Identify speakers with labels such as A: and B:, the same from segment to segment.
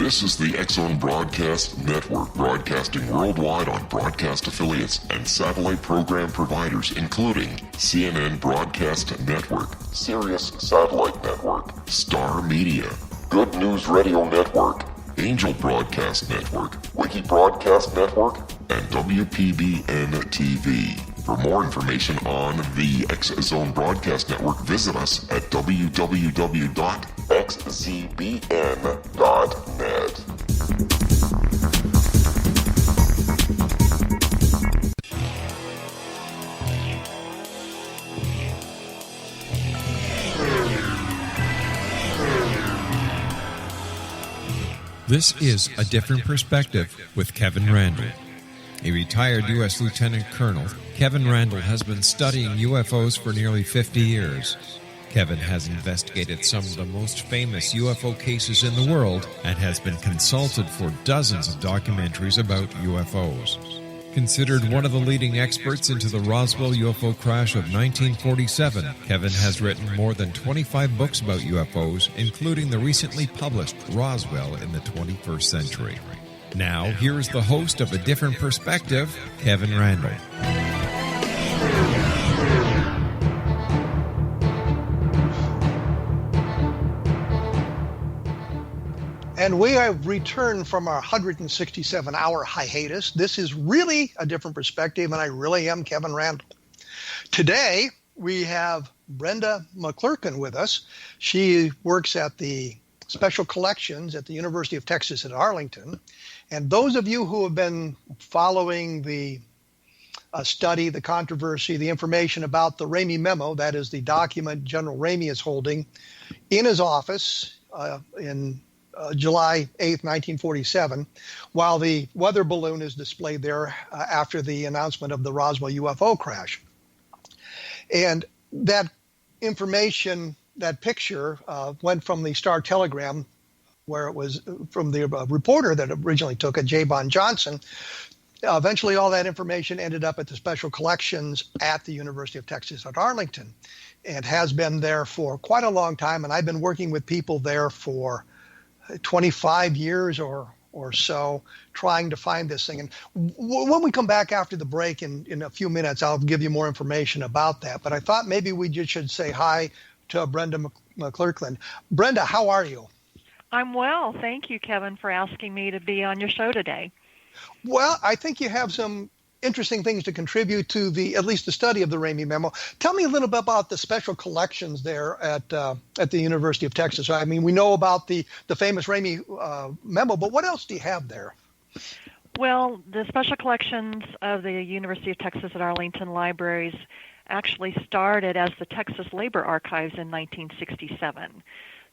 A: This is the X-Zone Broadcast Network, broadcasting worldwide on broadcast affiliates and satellite program providers, including CNN Broadcast Network, Sirius Satellite Network, Star Media, Good News Radio Network, Angel Broadcast Network, Wiki Broadcast Network, and WPBN TV. For more information on the X-Zone Broadcast Network, visit us at www.xzbn.net.
B: This is A Different Perspective with Kevin Randle. A retired U.S. Lieutenant Colonel, Kevin Randle has been studying UFOs for nearly 50 years. Kevin has investigated some of the most famous UFO cases in the world and has been consulted for dozens of documentaries about UFOs. Considered one of the leading experts into the Roswell UFO crash of 1947, Kevin has written more than 25 books about UFOs, including the recently published Roswell in the 21st Century. Now, here is the host of A Different Perspective, Kevin Randle.
C: And we have returned from our 167-hour hiatus. This is really A Different Perspective, and I really am Kevin Randle. Today, we have Brenda McCLURKIN with us. She works at the Special Collections at the University of Texas at Arlington. And those of you who have been following the study, the controversy, the information about the Ramey Memo, that is the document General Ramey is holding in his office in July 8th, 1947, while the weather balloon is displayed there after the announcement of the Roswell UFO crash. And that information, that picture went from the Star Telegram, where it was from the reporter that originally took it, J. Bon Johnson. Eventually, all that information ended up at the Special Collections at the University of Texas at Arlington, and has been there for quite a long time. And I've been working with people there for 25 years or so, trying to find this thing. And when we come back after the break in a few minutes, I'll give you more information about that. But I thought maybe we just should say hi to Brenda McCLURKIN. Brenda, how are you?
D: I'm well. Thank you, Kevin, for asking me to be on your show today.
C: Well, I think you have some interesting things to contribute to at least the study of the Ramey Memo. Tell me a little bit about the Special Collections there at the University of Texas. I mean, we know about the famous Ramey Memo, but what else do you have there?
D: Well, the Special Collections of the University of Texas at Arlington Libraries actually started as the Texas Labor Archives in 1967.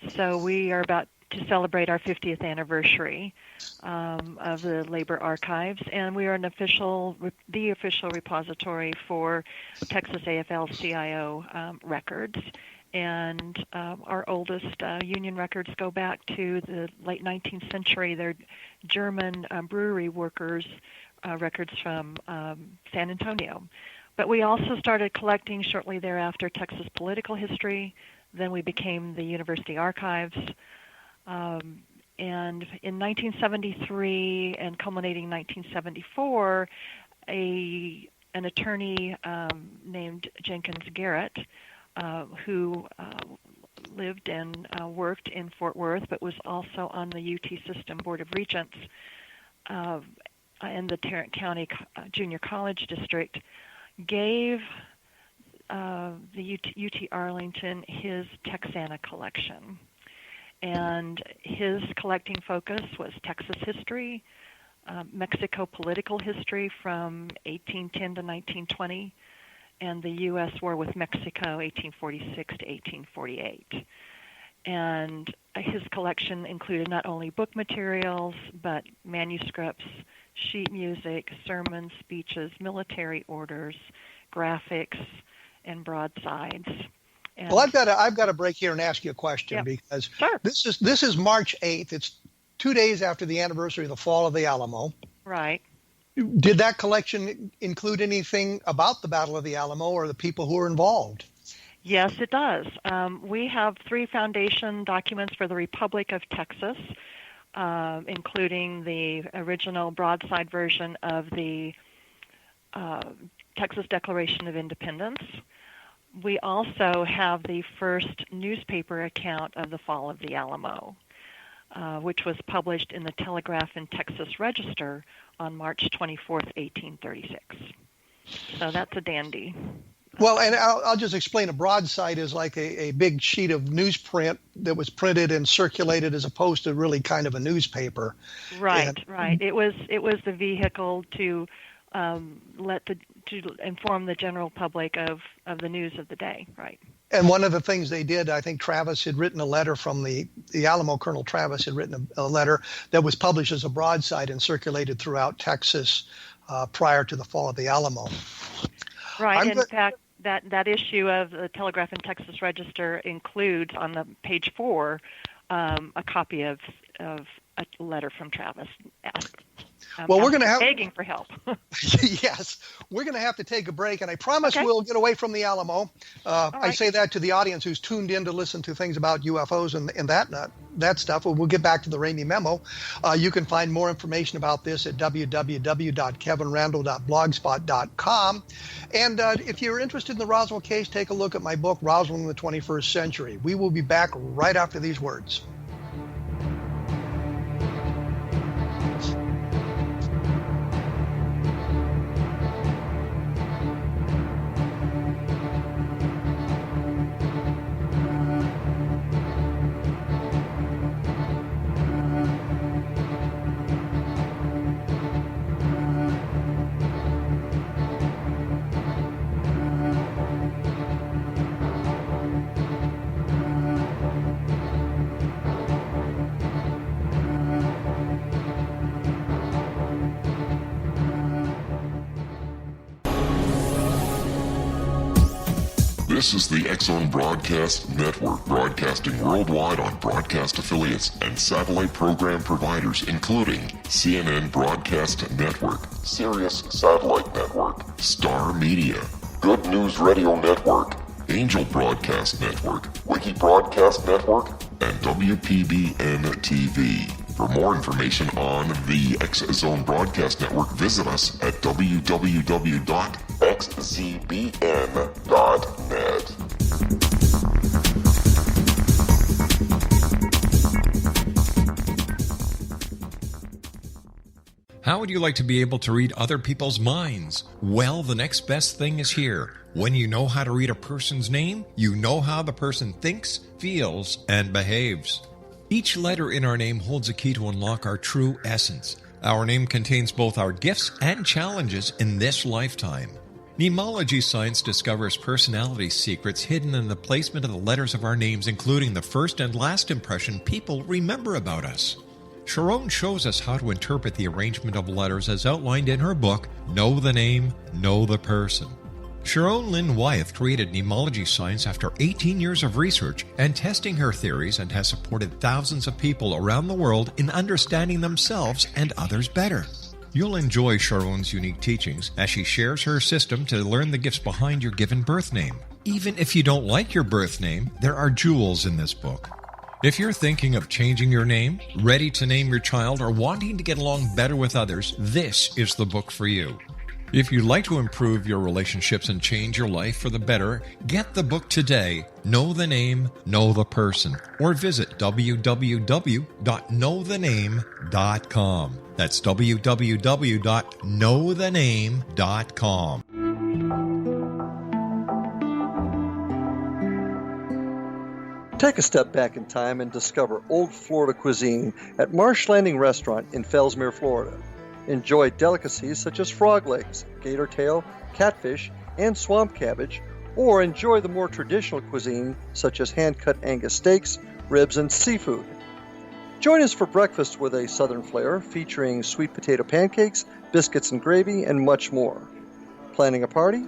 D: So we are about to celebrate our 50th anniversary of the Labor Archives, and we are the official repository for Texas AFL-CIO records. And our oldest union records go back to the late 19th century. They're German brewery workers' records from San Antonio. But we also started collecting shortly thereafter Texas political history. Then we became the University Archives. And in 1973 and culminating 1974, an attorney named Jenkins Garrett, who lived and worked in Fort Worth, but was also on the UT System Board of Regents in the Tarrant County Junior College District, gave the UT Arlington his Texana collection. And his collecting focus was Texas history, Mexico political history from 1810 to 1920, and the U.S. war with Mexico, 1846 to 1848. And his collection included not only book materials, but manuscripts, sheet music, sermons, speeches, military orders, graphics, and broadsides. And
C: well, I've got to break here and ask you a question, because
D: sure.
C: This is March 8th. It's 2 days after the anniversary of the fall of the Alamo.
D: Right.
C: Did that collection include anything about the Battle of the Alamo or the people who were involved?
D: Yes, it does. We have 3 foundation documents for the Republic of Texas. including the original broadside version of the Texas Declaration of Independence. We also have the first newspaper account of the fall of the Alamo, which was published in the Telegraph and Texas Register on March 24th, 1836. So that's a dandy.
C: Well, and I'll just explain. A broadside is like a big sheet of newsprint that was printed and circulated, as opposed to really kind of a newspaper.
D: Right, right. It was the vehicle to inform the general public of the news of the day. Right.
C: And one of the things they did, I think Travis had written a letter from the Alamo. Colonel Travis had written a letter that was published as a broadside and circulated throughout Texas prior to the fall of the Alamo.
D: Right. In fact, that issue of the Telegraph and Texas Register includes on the page 4 a copy of a letter from Travis.
C: Well, we're going to have
D: begging for help.
C: Yes, we're going to have to take a break, and I promise we'll get away from the Alamo. Right. I say that to the audience who's tuned in to listen to things about UFOs and that stuff. We'll get back to the Ramey Memo. You can find more information about this at www.kevinrandle.blogspot.com. And if you're interested in the Roswell case, take a look at my book, Roswell in the 21st Century. We will be back right after these words.
A: This is the X-Zone Broadcast Network, broadcasting worldwide on broadcast affiliates and satellite program providers, including CNN Broadcast Network, Sirius Satellite Network, Star Media, Good News Radio Network, Angel Broadcast Network, Wiki Broadcast Network, and WPBN TV. For more information on the X-Zone Broadcast Network, visit us at www.xzbn.net.
B: How would you like to be able to read other people's minds? Well, the next best thing is here. When you know how to read a person's name, you know how the person thinks, feels, and behaves. Each letter in our name holds a key to unlock our true essence. Our name contains both our gifts and challenges in this lifetime. Mnemology science discovers personality secrets hidden in the placement of the letters of our names, including the first and last impression people remember about us. Sharon shows us how to interpret the arrangement of letters as outlined in her book, Know the Name, Know the Person. Sharon Lynn Wyeth created mnemology science after 18 years of research and testing her theories, and has supported thousands of people around the world in understanding themselves and others better. You'll enjoy Sharon's unique teachings as she shares her system to learn the gifts behind your given birth name. Even if you don't like your birth name, there are jewels in this book. If you're thinking of changing your name, ready to name your child, or wanting to get along better with others, this is the book for you. If you'd like to improve your relationships and change your life for the better, get the book today, Know the Name, Know the Person, or visit www.knowthename.com. That's www.knowthename.com.
E: Take a step back in time and discover old Florida cuisine at Marsh Landing Restaurant in Fellsmere, Florida. Enjoy delicacies such as frog legs, gator tail, catfish, and swamp cabbage, or enjoy the more traditional cuisine such as hand-cut Angus steaks, ribs, and seafood. Join us for breakfast with a southern flair featuring sweet potato pancakes, biscuits and gravy, and much more. Planning a party?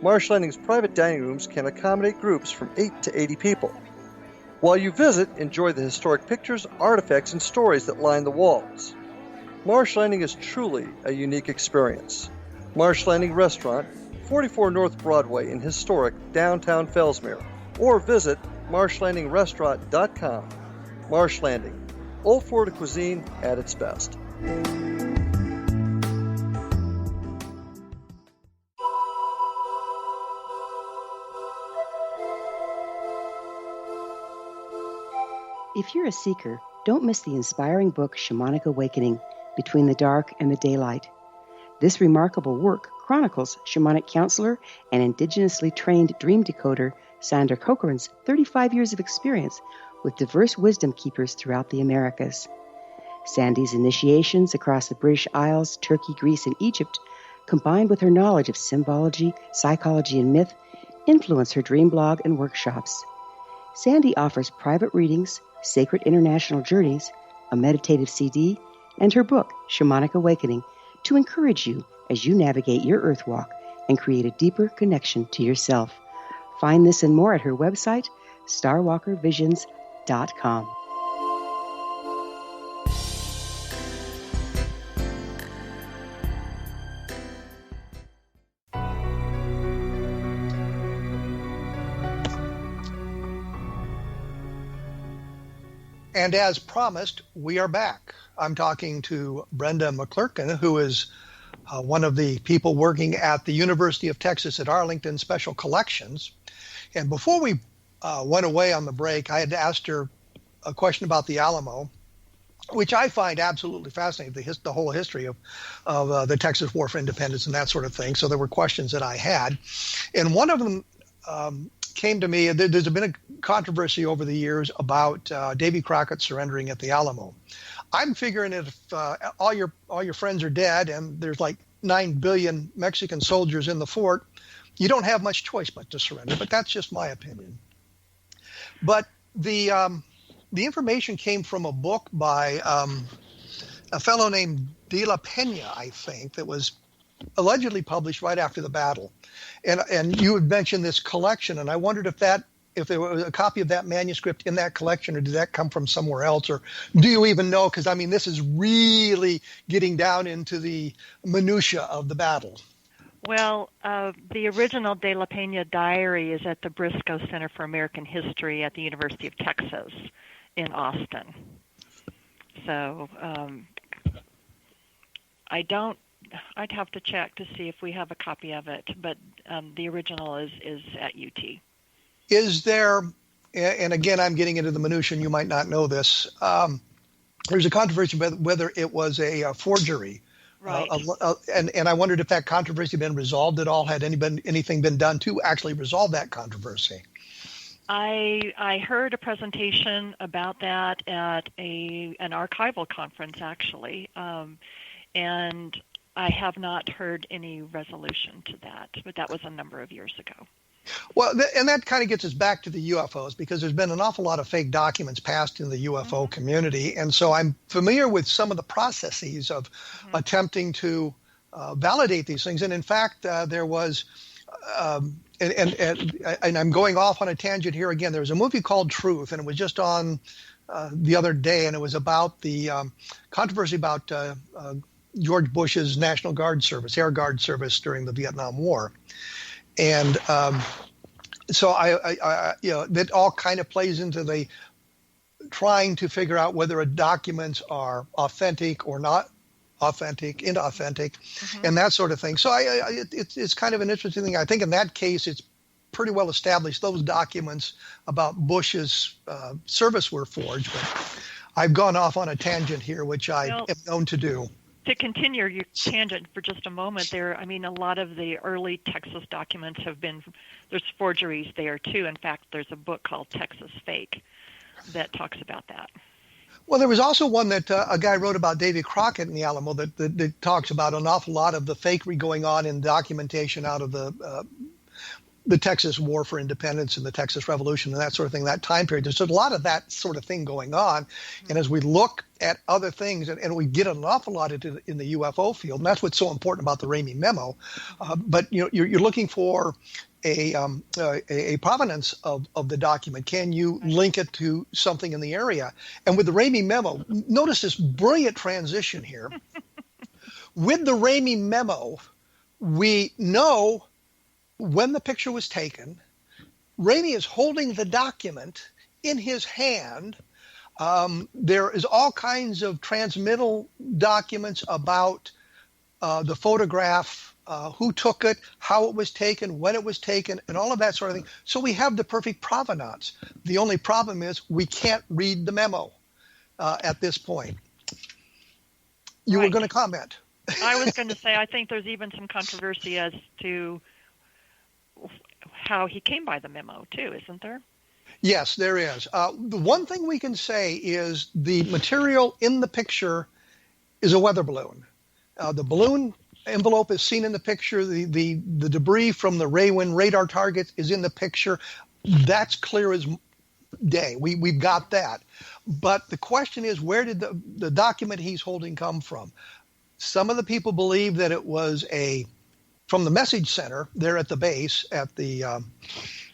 E: Marsh Landing's private dining rooms can accommodate groups from 8 to 80 people. While you visit, enjoy the historic pictures, artifacts, and stories that line the walls. Marsh Landing is truly a unique experience. Marsh Landing Restaurant, 44 North Broadway in historic downtown Fellsmere, or visit marshlandingrestaurant.com. Marsh Landing, Old Florida cuisine at its best.
F: If you're a seeker, don't miss the inspiring book Shamanic Awakening, Between the Dark and the Daylight. This remarkable work chronicles shamanic counselor and indigenously trained dream decoder Sandra Cochran's 35 years of experience with diverse wisdom keepers throughout the Americas. Sandy's initiations across the British Isles, Turkey, Greece, and Egypt, combined with her knowledge of symbology, psychology, and myth, influence her dream blog and workshops. Sandy offers private readings, sacred international journeys, a meditative CD, and her book, Shamanic Awakening, to encourage you as you navigate your earth walk and create a deeper connection to yourself. Find this and more at her website, starwalkervisions.com.
C: And as promised, we are back. I'm talking to Brenda McCLURKIN, who is one of the people working at the University of Texas at Arlington Special Collections. And before we went away on the break, I had asked her a question about the Alamo, which I find absolutely fascinating, the whole history of the Texas War for Independence and that sort of thing. So there were questions that I had. And one of them came to me. There's been a controversy over the years about Davy Crockett surrendering at the Alamo. I'm figuring if all your friends are dead and there's like 9 billion Mexican soldiers in the fort, you don't have much choice but to surrender. But that's just my opinion. But the information came from a book by a fellow named De La Pena, I think, that was allegedly published right after the battle. And you had mentioned this collection, and I wondered if there was a copy of that manuscript in that collection, or did that come from somewhere else, or do you even know? Because, I mean, this is really getting down into the minutia of the battle.
D: Well, the original De La Pena diary is at the Briscoe Center for American History at the University of Texas in Austin. So I'd have to check to see if we have a copy of it, but the original is at UT.
C: Is there, and again, I'm getting into the minutia, and you might not know this, there's a controversy about whether it was a forgery.
D: Right.
C: And I wondered if that controversy had been resolved at all. Had anything been done to actually resolve that controversy?
D: I heard a presentation about that at an archival conference, actually, and I have not heard any resolution to that, but that was a number of years ago.
C: Well, and that kind of gets us back to the UFOs, because there's been an awful lot of fake documents passed in the UFO community. And so I'm familiar with some of the processes of attempting to validate these things. And in fact, there was, and I'm going off on a tangent here again, there was a movie called Truth, and it was just on the other day, and it was about the controversy about George Bush's National Guard service, Air Guard service during the Vietnam War. And so I that all kind of plays into the trying to figure out whether documents are authentic or not authentic, inauthentic, and that sort of thing. So it's kind of an interesting thing. I think in that case, it's pretty well established those documents about Bush's service were forged. But I've gone off on a tangent here, which I am known to do.
D: To continue your tangent for just a moment there, I mean, a lot of the early Texas documents there's forgeries there too. In fact, there's a book called Texas Fake that talks about that.
C: Well, there was also one that a guy wrote about Davy Crockett in the Alamo that talks about an awful lot of the fakery going on in documentation out of the Texas War for Independence and the Texas Revolution and that sort of thing, that time period. There's a lot of that sort of thing going on. And as we look at other things, and we get an awful lot in the UFO field, and that's what's so important about the Ramey Memo. But you're looking for a provenance of the document. Can you link it to something in the area? And with the Ramey Memo, notice this brilliant transition here. With the Ramey Memo, we know when the picture was taken. Ramey is holding the document in his hand. There is all kinds of transmittal documents about the photograph, who took it, how it was taken, when it was taken, and all of that sort of thing. So we have the perfect provenance. The only problem is we can't read the memo at this point. You were going to comment.
D: I was going to say, I think there's even some controversy as to how he came by the memo, too, isn't there?
C: Yes, there is. The one thing we can say is the material in the picture is a weather balloon. The balloon envelope is seen in the picture. The debris from the Raywin radar target is in the picture. That's clear as day. We've got that. But the question is, where did the document he's holding come from? Some of the people believe that it was from the message center there at the base at the, I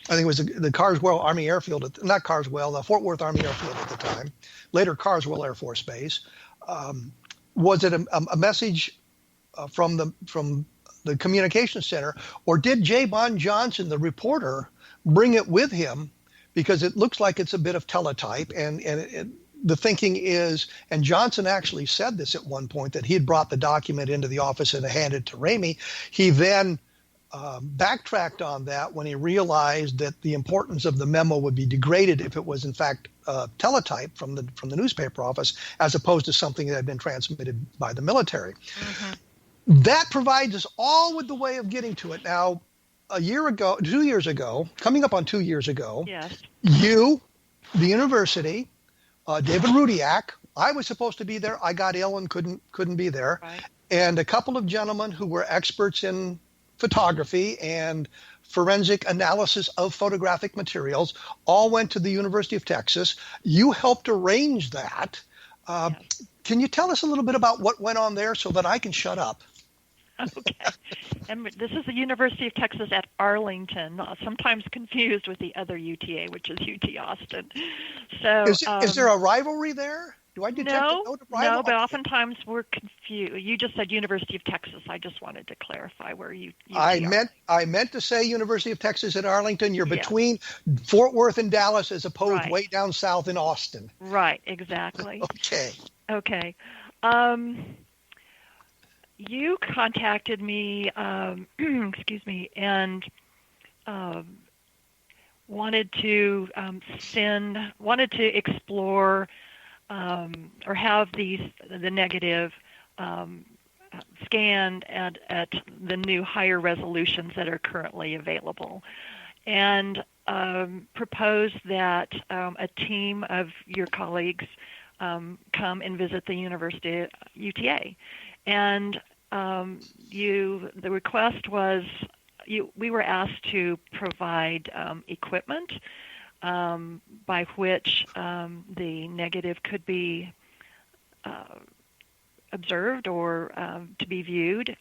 C: think it was the Carswell Army Airfield, not Carswell, the Fort Worth Army Airfield at the time, later Carswell Air Force Base. Was it a message from the communications center, or did J. Bond Johnson, the reporter, bring it with him? Because it looks like it's a bit of teletype, and the thinking is, and Johnson actually said this at one point, that he had brought the document into the office and handed it to Ramey. He then backtracked on that when he realized that the importance of the memo would be degraded if it was in fact teletype from the newspaper office, as opposed to something that had been transmitted by the military. Mm-hmm. That provides us all with the way of getting to it. Now, 2 years ago, coming up on 2 years ago,
D: yes,
C: you, the university, David Rudiak, I was supposed to be there. I got ill and couldn't be there.
D: Right.
C: And a couple of gentlemen who were experts in photography and forensic analysis of photographic materials all went to the University of Texas. You helped arrange that.
D: Yes.
C: Can you tell us a little bit about what went on there so that I can shut up?
D: Okay. And this is the University of Texas at Arlington, sometimes confused with the other UTA, which is UT Austin. So
C: is there a rivalry there? Do I detect a note of rivalry?
D: No, but oftentimes we're confused. You just said University of Texas. I just wanted to clarify where you
C: I meant to say University of Texas at Arlington. You're between Fort Worth and Dallas, as opposed way down south in Austin.
D: Right, exactly. Okay. You contacted me, excuse me, and wanted to explore or have the negative scanned at the new higher resolutions that are currently available, and proposed that a team of your colleagues come and visit the University of UTA. And the request was, we were asked to provide equipment by which the negative could be observed or to be viewed.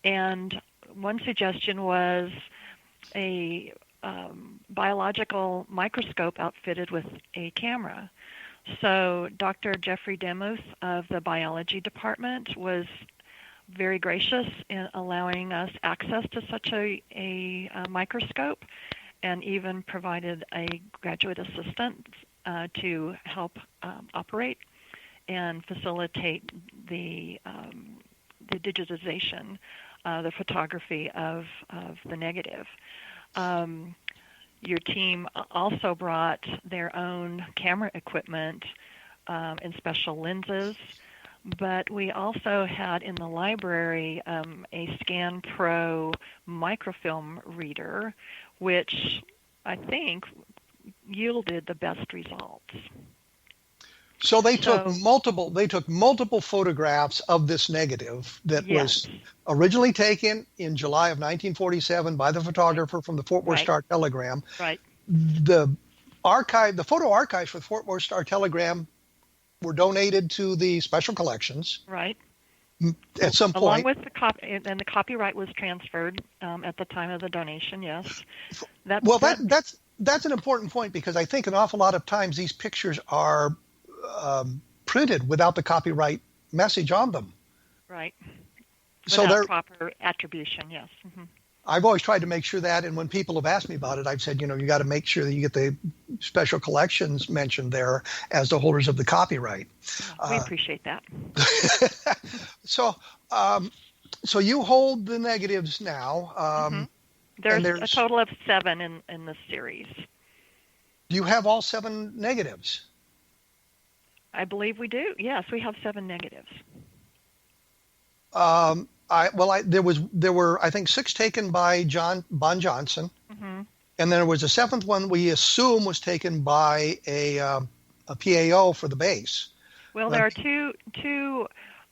D: And one suggestion was a biological microscope outfitted with a camera. So Dr. Jeffrey Demuth of the biology department was very gracious in allowing us access to such a microscope, and even provided a graduate assistant to help operate and facilitate the digitization, the photography of the negative. Your team also brought their own camera equipment and special lenses, but we also had in the library a Scan Pro microfilm reader, which I think yielded the best results.
C: So they took multiple photographs of this negative that was originally taken in July of 1947 by the photographer from the Fort Worth Star-Telegram.
D: Right.
C: The photo archives for the Fort Worth Star-Telegram were donated to the special collections.
D: Right.
C: At some point.
D: Along with the copy, and the copyright was transferred at the time of the donation. Yes. That's
C: an important point, because I think an awful lot of times these pictures are printed without the copyright message on them.
D: Right.
C: So
D: without proper attribution, yes. Mm-hmm.
C: I've always tried to make sure that, and when people have asked me about it, I've said, you got to make sure that you get the special collections mentioned there as the holders of the copyright.
D: We appreciate that.
C: So you hold the negatives now.
D: There's a total of 7 in the series.
C: Do you have all 7 negatives?
D: I believe we do. Yes, we have 7 negatives.
C: There were I think 6 taken by Bon Johnson, and then there was a 7th one we assume was taken by a PAO for the base.
D: Well, there are two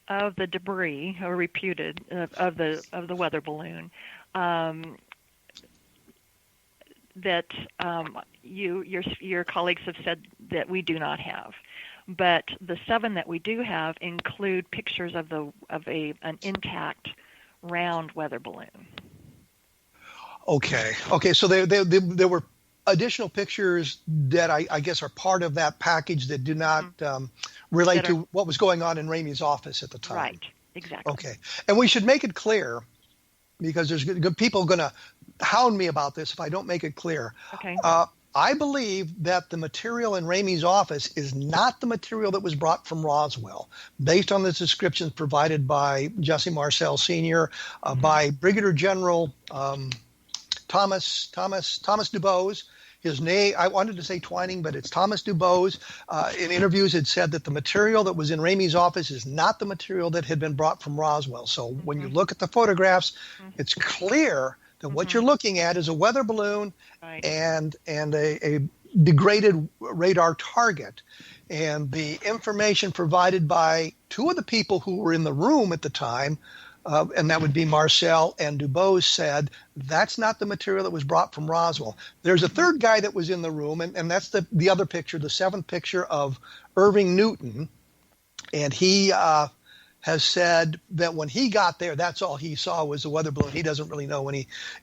D: of the debris, or reputed of the weather balloon, that your colleagues have said that we do not have. But the 7 that we do have include pictures of an intact round weather balloon.
C: Okay. So there were additional pictures that I guess are part of that package that do not relate to what was going on in Ramey's office at the time.
D: Right. Exactly.
C: Okay. And we should make it clear, because there's good people going to hound me about this if I don't make it clear.
D: Okay.
C: I believe that the material in Ramey's office is not the material that was brought from Roswell, based on the descriptions provided by Jesse Marcel Sr., by Brigadier General Thomas Dubose. His name, I wanted to say Twining, but it's Thomas Dubose. In interviews, had said that the material that was in Ramey's office is not the material that had been brought from Roswell. So when you look at the photographs, it's clear that what you're looking at is a weather balloon and a degraded radar target. And the information provided by 2 of the people who were in the room at the time, and that would be Marcel and Dubose, said that's not the material that was brought from Roswell. There's a 3rd guy that was in the room, and that's the other picture, the 7th picture of Irving Newton. And he has said that when he got there, that's all he saw was the weather balloon. He doesn't really know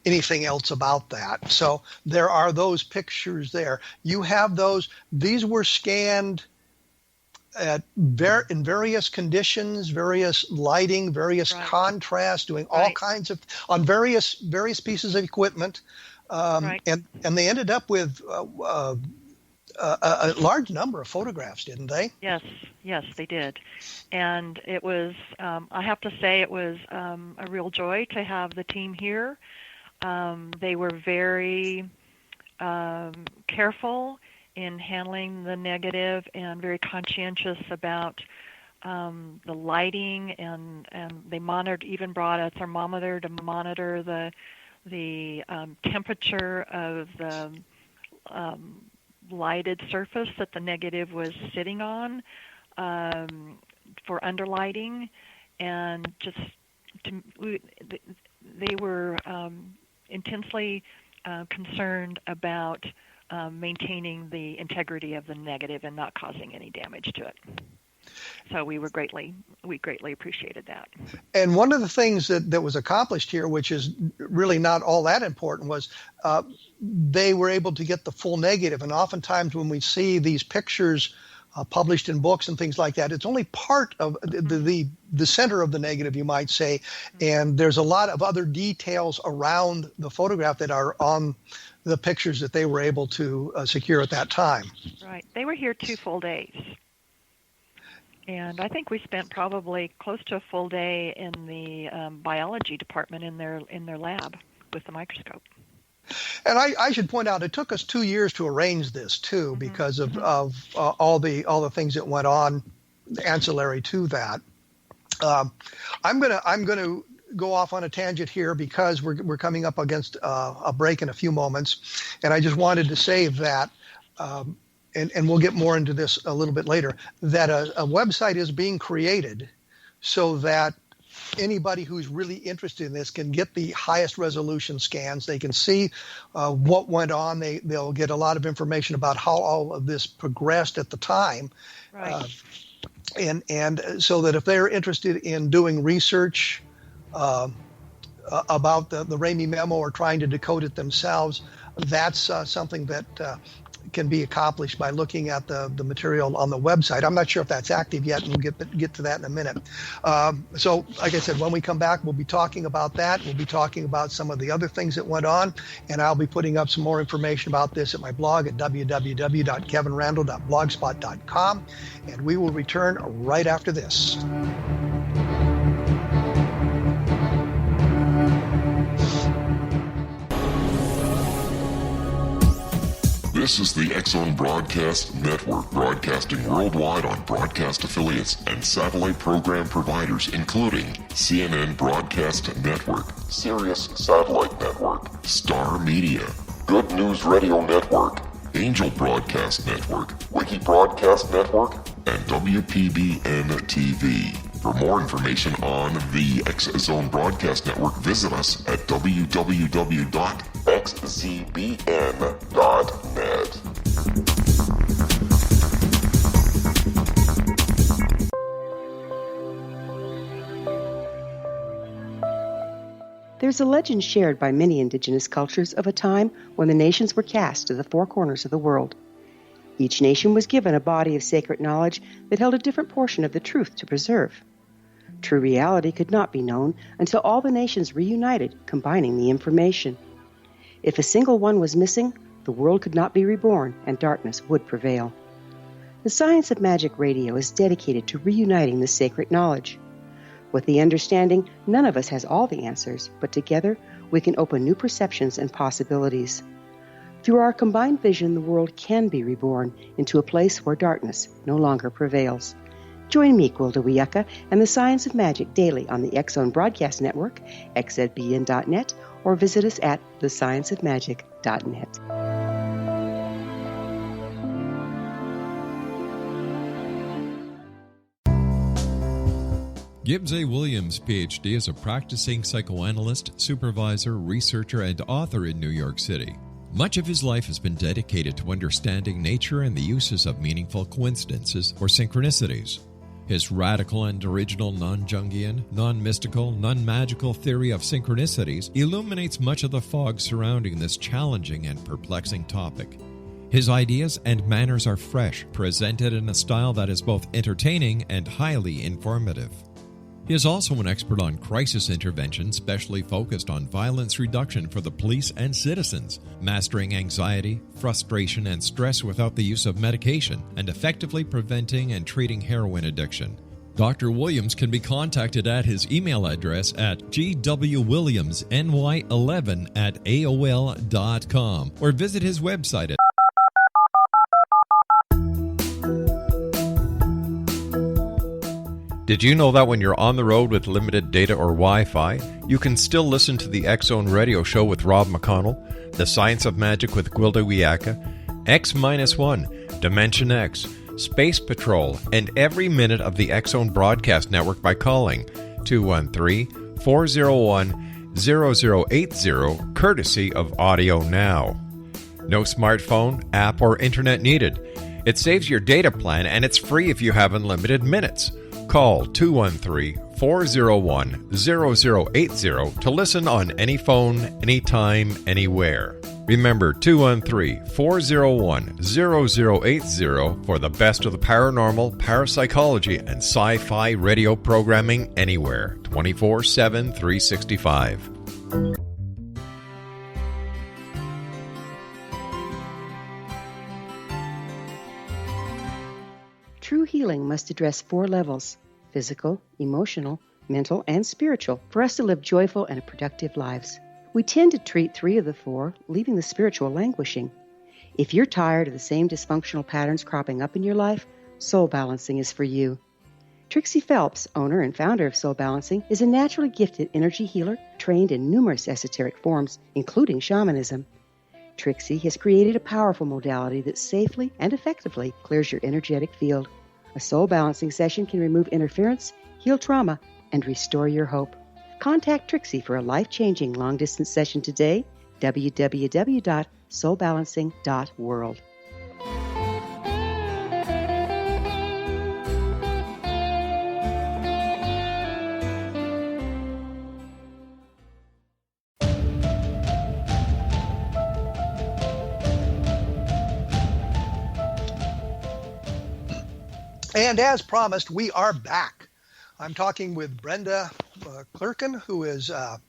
C: anything else about that. So there are those pictures there. You have those. These were scanned in various conditions, various lighting, various contrast, doing all kinds of on various pieces of equipment, and they ended up with a large number of photographs, didn't they?
D: Yes, they did. And it was, I have to say, it was a real joy to have the team here. They were very careful in handling the negative and very conscientious about the lighting, and they brought a thermometer to monitor the temperature of the lighted surface that the negative was sitting on for underlighting, and they were intensely concerned about maintaining the integrity of the negative and not causing any damage to it. So we greatly appreciated that.
C: And one of the things that was accomplished here, which is really not all that important, was they were able to get the full negative. And oftentimes when we see these pictures published in books and things like that, it's only part of the center of the negative, you might say. And there's a lot of other details around the photograph that are on the pictures that they were able to secure at that time.
D: Right. They were here 2 full days. And I think we spent probably close to a full day in the biology department in their lab with the microscope.
C: And I should point out, it took us 2 years to arrange this too, because of all the things that went on ancillary to that. I'm gonna go off on a tangent here because we're coming up against a break in a few moments, and I just wanted to say that. And we'll get more into this a little bit later, that a website is being created so that anybody who's really interested in this can get the highest resolution scans. They can see what went on. They'll get a lot of information about how all of this progressed at the time.
D: Right.
C: And so that if they're interested in doing research about the Ramey memo or trying to decode it themselves, that's something that can be accomplished by looking at the material on the website. I'm not sure if that's active yet, and we'll get to that in a minute. So, like I said, when we come back, we'll be talking about that. We'll be talking about some of the other things that went on, and I'll be putting up some more information about this at my blog at www.kevinrandle.blogspot.com, and we will return right after this.
A: This is the X-Zone Broadcast Network, broadcasting worldwide on broadcast affiliates and satellite program providers, including CNN Broadcast Network, Sirius Satellite Network, Star Media, Good News Radio Network, Angel Broadcast Network, Wiki Broadcast Network, and WPBN TV. For more information on the X-Zone Broadcast Network, visit us at www.xzbn.net.
F: There's a legend shared by many indigenous cultures of a time when the nations were cast to the four corners of the world. Each nation was given a body of sacred knowledge that held a different portion of the truth to preserve. True reality could not be known until all the nations reunited, combining the information. If a single one was missing, the world could not be reborn and darkness would prevail. The Science of Magic Radio is dedicated to reuniting the sacred knowledge. With the understanding, none of us has all the answers, but together we can open new perceptions and possibilities. Through our combined vision, the world can be reborn into a place where darkness no longer prevails. Join me, Gwilda Wiyaka, and the Science of Magic daily on the X-Zone Broadcast Network, xzbn.net, or visit us at thescienceofmagic.net.
B: Gibbs A. Williams, Ph.D., is a practicing psychoanalyst, supervisor, researcher, and author in New York City. Much of his life has been dedicated to understanding nature and the uses of meaningful coincidences or synchronicities. His radical and original non-Jungian, non-mystical, non-magical theory of synchronicities illuminates much of the fog surrounding this challenging and perplexing topic. His ideas and manners are fresh, presented in a style that is both entertaining and highly informative. He is also an expert on crisis intervention, specially focused on violence reduction for the police and citizens, mastering anxiety, frustration, and stress without the use of medication, and effectively preventing and treating heroin addiction. Dr. Williams can be contacted at his email address at gwwilliamsny11@aol.com or visit his website at Did you know that when you're on the road with limited data or Wi-Fi, you can still listen to the X-Zone Radio Show with Rob McConnell, The Science of Magic with Gwilda Wiyaka, X-1, Dimension X, Space Patrol, and every minute of the X-Zone Broadcast Network by calling 213-401-0080, courtesy of Audio Now. No smartphone, app, or internet needed. It saves your data plan, and it's free if you have unlimited minutes. Call 213-401-0080 to listen on any phone, anytime, anywhere. Remember 213-401-0080 for the best of the paranormal, parapsychology, and sci-fi radio programming anywhere, 24/7, 365.
F: True healing must address 4 levels: physical, emotional, mental, and spiritual, for us to live joyful and productive lives. We tend to treat 3 of the 4, leaving the spiritual languishing. If you're tired of the same dysfunctional patterns cropping up in your life, Soul Balancing is for you. Trixie Phelps, owner and founder of Soul Balancing, is a naturally gifted energy healer trained in numerous esoteric forms, including shamanism. Trixie has created a powerful modality that safely and effectively clears your energetic field. A soul balancing session can remove interference, heal trauma, and restore your hope. Contact Trixie for a life-changing long-distance session today. www.soulbalancing.world.
C: And as promised, we are back. I'm talking with Brenda McCLURKIN, who is a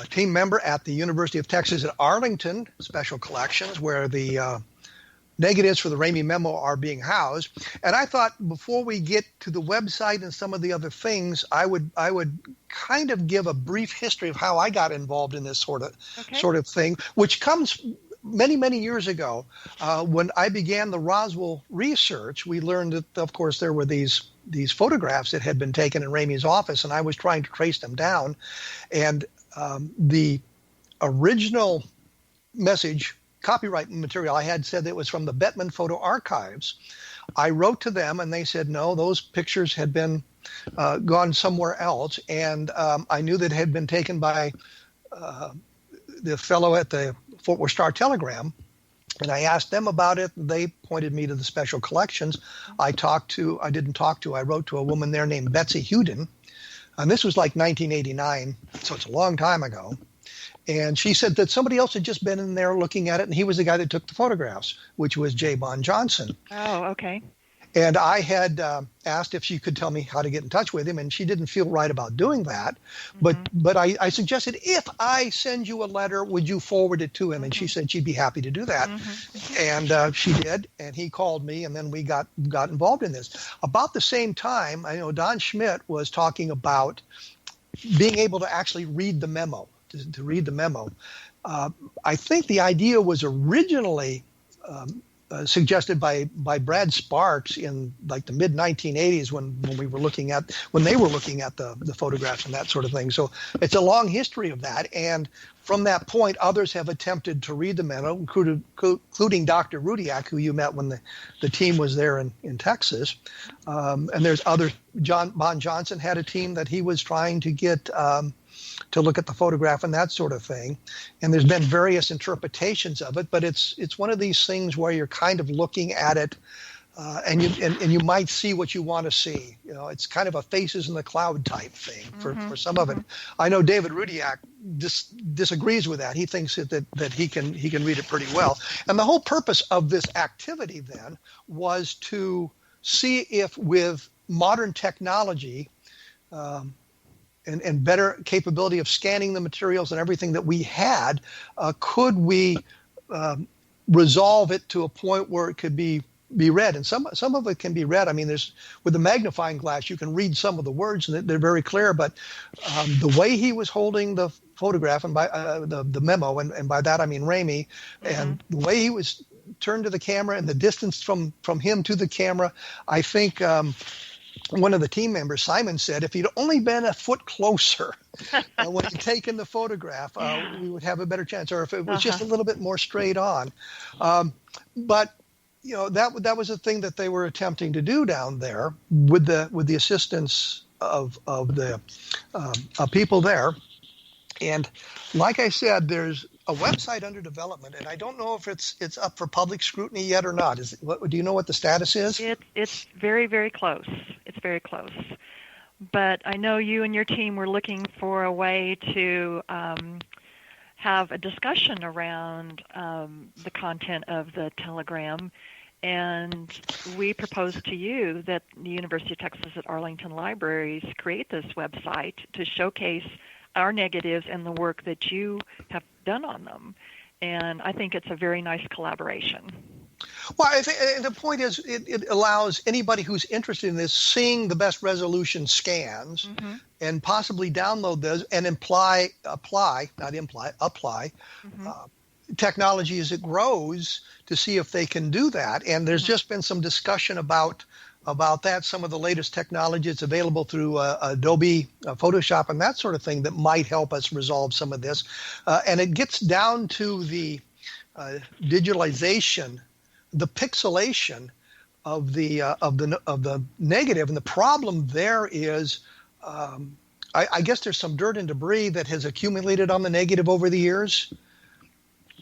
C: team member at the University of Texas at Arlington Special Collections, where the negatives for the Ramey Memo are being housed. And I thought before we get to the website and some of the other things, I would kind of give a brief history of how I got involved in this sort of thing, which comes many, many years ago. When I began the Roswell research, we learned that, of course, there were these photographs that had been taken in Ramey's office, and I was trying to trace them down. And the original message, copyright material I had said that it was from the Bettman Photo Archives. I wrote to them, and they said, no, those pictures had been gone somewhere else. And I knew that it had been taken by the fellow at the Fort Worth Star-Telegram, and I asked them about it. They pointed me to the special collections. I wrote to a woman there named Betsy Huden, and this was like 1989, so it's a long time ago. And she said that somebody else had just been in there looking at it, and he was the guy that took the photographs, which was J. Bon Johnson.
D: Oh, okay.
C: And I had asked if she could tell me how to get in touch with him, and she didn't feel right about doing that. But I suggested, if I send you a letter, would you forward it to him? And she said she'd be happy to do that. And she did, and he called me, and then we got involved in this. About the same time, I know Don Schmidt was talking about being able to actually read the memo, to read the memo. I think the idea was originally suggested by Brad Sparks in like the mid 1980s when they were looking at the photographs and that sort of thing. So it's a long history of that, and from that point, others have attempted to read the memo, including Dr. Rudiak, who you met when the team was there in Texas. And there's other. Bon Johnson had a team that he was trying to get to look at the photograph and that sort of thing. And there's been various interpretations of it, but it's one of these things where you're kind of looking at it and you might see what you want to see. You know, it's kind of a faces in the cloud type thing for some of it. I know David Rudiak disagrees with that. He thinks that he can read it pretty well. And the whole purpose of this activity then was to see if with modern technology and better capability of scanning the materials and everything that we had, could we resolve it to a point where it could be read? And some of it can be read. I mean, with the magnifying glass, you can read some of the words, and they're very clear. But the way he was holding the photograph, and by the memo, and by that I mean Ramey, and the way he was turned to the camera and the distance from him to the camera, I think one of the team members, Simon, said if he'd only been a foot closer when he'd taken the photograph, we would have a better chance, or if it was just a little bit more straight on. But you know, that was a thing that they were attempting to do down there with the assistance of the people there. And like I said, there's a website under development, and I don't know if it's up for public scrutiny yet or not. Do you know what the status is?
D: It's very, very close. It's very close. But I know you and your team were looking for a way to have a discussion around the content of the telegram, and we proposed to you that the University of Texas at Arlington Libraries create this website to showcase our negatives and the work that you have done on them. And I think it's a very nice collaboration.
C: Well, I think the point is it allows anybody who's interested in this seeing the best resolution scans and possibly download those and apply technology as it grows to see if they can do that. And there's just been some discussion about that, some of the latest technology that's available through Adobe Photoshop and that sort of thing that might help us resolve some of this. And it gets down to the digitalization, the pixelation of the negative. And the problem there is, I guess there's some dirt and debris that has accumulated on the negative over the years.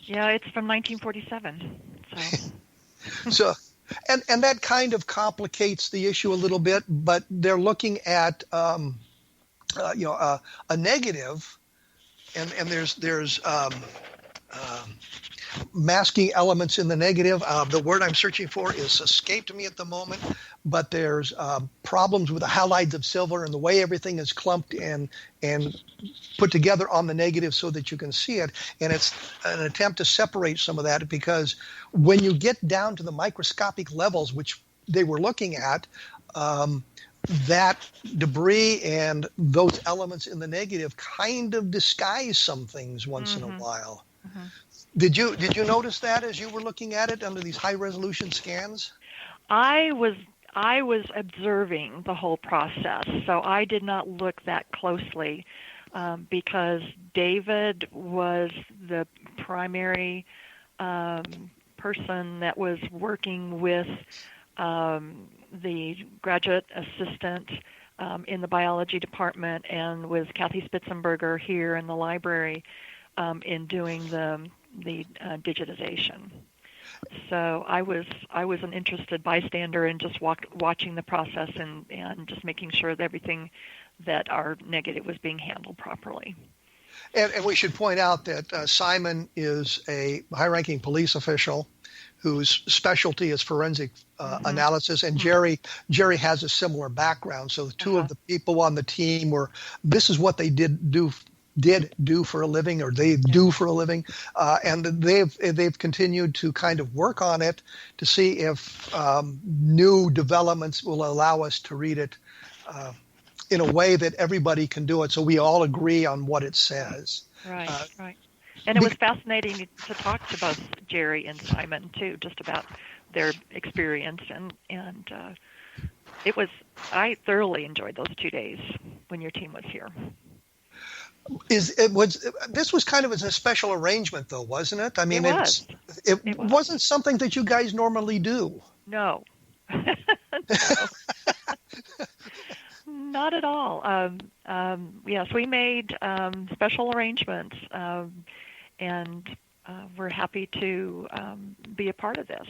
D: Yeah, it's from 1947.
C: So. And that kind of complicates the issue a little bit, but they're looking at a negative, and there's masking elements in the negative. The word I'm searching for is escaped me at the moment, but there's problems with the halides of silver and the way everything is clumped and put together on the negative so that you can see it. And it's an attempt to separate some of that, because when you get down to the microscopic levels, which they were looking at, that debris and those elements in the negative kind of disguise some things once in a while.
D: Mm-hmm.
C: Did you notice that as you were looking at it under these high resolution scans?
D: I was observing the whole process, so I did not look that closely because David was the primary person that was working with the graduate assistant in the biology department, and with Kathy Spitzenberger here in the library in doing the digitization. So I was an interested bystander and just watching the process and just making sure that everything that our negative was being handled properly.
C: And we should point out that Simon is a high-ranking police official whose specialty is forensic analysis, and Jerry has a similar background. So the two of the people on the team this is what they did do for a living, or they do for a living, and they've continued to kind of work on it to see if new developments will allow us to read it in a way that everybody can do it, so we all agree on what it says.
D: Right. And it was fascinating to talk to both Jerry and Simon too, just about their experience, and I thoroughly enjoyed those 2 days when your team was here.
C: This was kind of a special arrangement, though, wasn't it? I mean, it wasn't something that you guys normally do.
D: No. Not at all. Yes, we made special arrangements, and we're happy to be a part of this.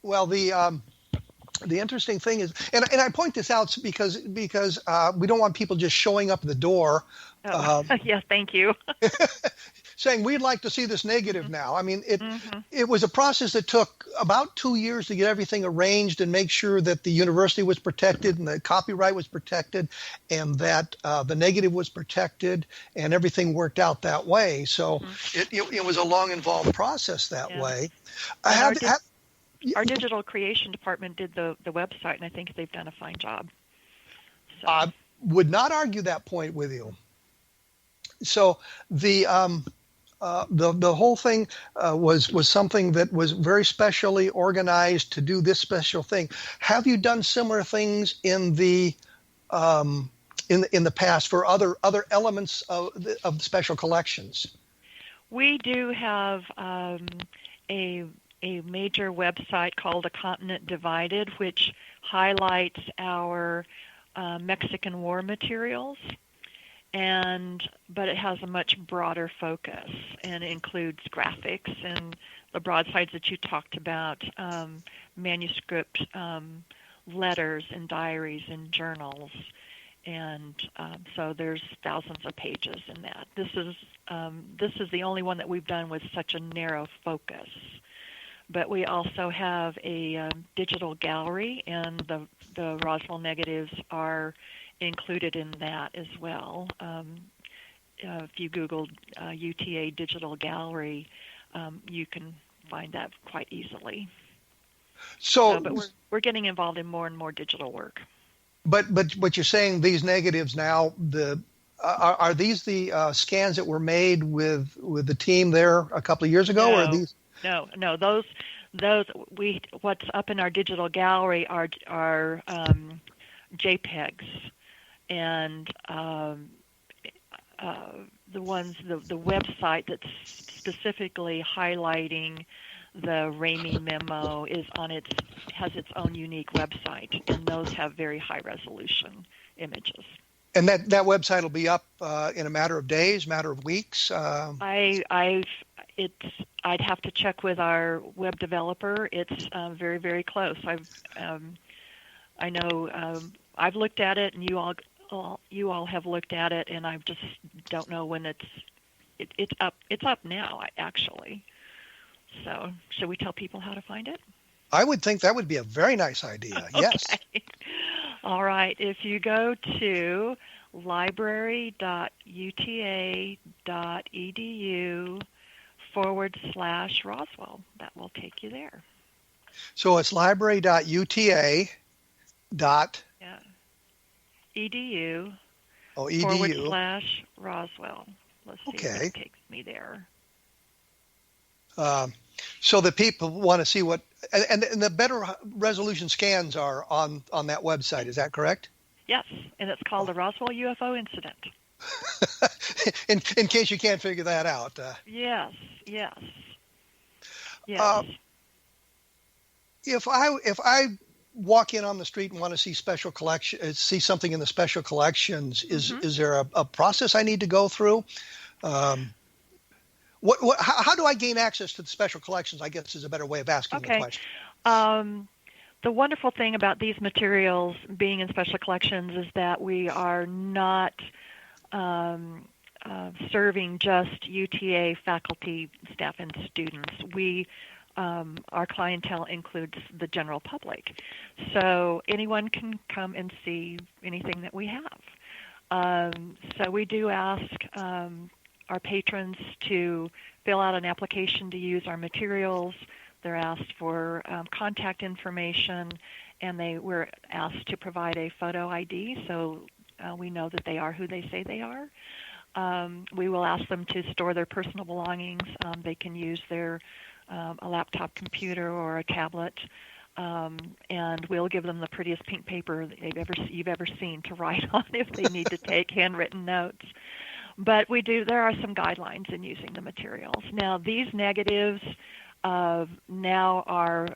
C: Well, the interesting thing is, and I point this out because we don't want people just showing up at the door.
D: Yes, thank you.
C: Saying we'd like to see this negative now. I mean, it was a process that took about 2 years to get everything arranged and make sure that the university was protected and the copyright was protected and that the negative was protected, and everything worked out that way. So it was a long, involved process that way.
D: Our digital creation department did the website, and I think they've done a fine job. So.
C: I would not argue that point with you. So the whole thing was something that was very specially organized to do this special thing. Have you done similar things in the past for other elements of special collections?
D: We do have a major website called A Continent Divided, which highlights our Mexican War materials, but it has a much broader focus and includes graphics and the broadsides that you talked about, manuscript letters and diaries and journals, and so there's thousands of pages in that. This is the only one that we've done with such a narrow focus. But we also have a digital gallery, and the Roswell negatives are included in that as well. If you Google UTA Digital Gallery, you can find that quite easily. But we're getting involved in more and more digital work.
C: But you're saying these negatives now, are these the scans that were made with the team there a couple of years ago, or are these?
D: No. Those what's up in our digital gallery are JPEGs, and the website that's specifically highlighting the Ramey Memo has its own unique website, and those have very high resolution images.
C: And that website will be up in a matter of days, matter of weeks. I'd have to check with our web developer. It's very, very close. I know I've looked at it, and you all have looked at it, and I just don't know when it's up. It's up now, actually. So, should we tell people how to find it? I would think that would be a very nice idea. Yes.
D: Okay. All right. If you go to library.uta.edu/Roswell, that will take you there.
C: So it's
D: Edu.
C: Oh, edu.
D: /Roswell. Let's see
C: Okay.
D: if it takes me there.
C: So the people want to see what, and the better resolution scans are on that website. Is that correct?
D: Yes, and it's called the Roswell UFO Incident.
C: in case you can't figure that out.
D: Yes.
C: If I walk in on the street and want to see see something in the special collections, is there a process I need to go through? How do I gain access to the special collections, I guess, is a better way of asking the question.
D: The wonderful thing about these materials being in special collections is that we are not serving just UTA faculty, staff, and students. Our clientele includes the general public. So anyone can come and see anything that we have. So we do ask our patrons to fill out an application to use our materials. They're asked for contact information, and we're asked to provide a photo ID so we know that they are who they say they are. We will ask them to store their personal belongings. They can use a laptop computer or a tablet, and we'll give them the prettiest pink paper you've ever seen to write on if they need to take handwritten notes. But there are some guidelines in using the materials. Now, these negatives now are